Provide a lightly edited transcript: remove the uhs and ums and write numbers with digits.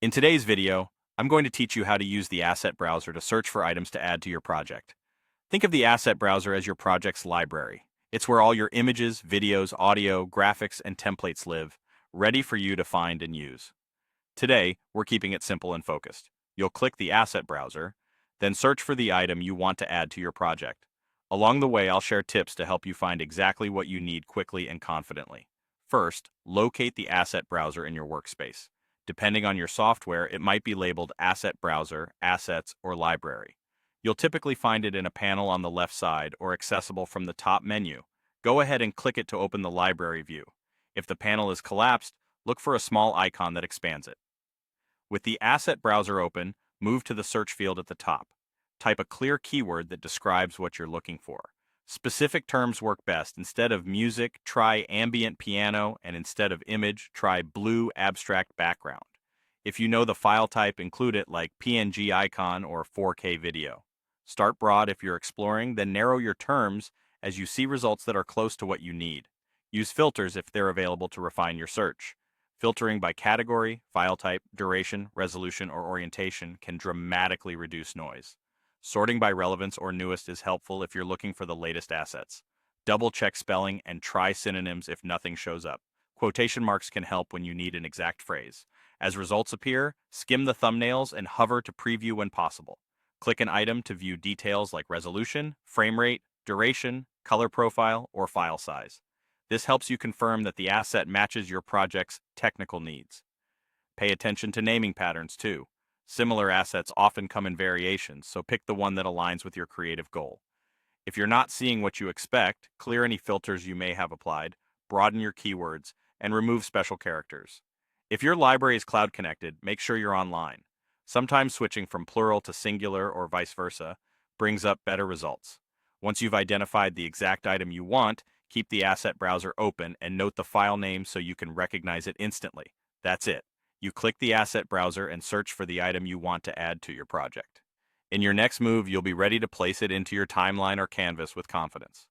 In today's video, I'm going to teach you how to use the Asset Browser to search for items to add to your project. Think of the Asset Browser as your project's library. It's where all your images, videos, audio, graphics, and templates live, ready for you to find and use. Today, we're keeping it simple and focused. You'll click the Asset Browser, then search for the item you want to add to your project. Along the way, I'll share tips to help you find exactly what you need quickly and confidently. First, locate the Asset Browser in your workspace. Depending on your software, it might be labeled Asset Browser, Assets, or Library. You'll typically find it in a panel on the left side or accessible from the top menu. Go ahead and click it to open the library view. If the panel is collapsed, look for a small icon that expands it. With the Asset Browser open, move to the search field at the top. Type a clear keyword that describes what you're looking for. Specific terms work best. Instead of music, try ambient piano, and instead of image, try blue abstract background. If you know the file type, include it like PNG icon or 4K video. Start broad if you're exploring, then narrow your terms as you see results that are close to what you need. Use filters if they're available to refine your search. Filtering by category, file type, duration, resolution, or orientation can dramatically reduce noise. Sorting by relevance or newest is helpful if you're looking for the latest assets. Double-check spelling and try synonyms if nothing shows up. Quotation marks can help when you need an exact phrase. As results appear, skim the thumbnails and hover to preview when possible. Click an item to view details like resolution, frame rate, duration, color profile, or file size. This helps you confirm that the asset matches your project's technical needs. Pay attention to naming patterns too. Similar assets often come in variations, so pick the one that aligns with your creative goal. If you're not seeing what you expect, clear any filters you may have applied, broaden your keywords, and remove special characters. If your library is cloud connected, make sure you're online. Sometimes switching from plural to singular or vice versa brings up better results. Once you've identified the exact item you want, keep the Asset Browser open and note the file name so you can recognize it instantly. That's it. You click the Asset Browser and search for the item you want to add to your project. In your next move, you'll be ready to place it into your timeline or canvas with confidence.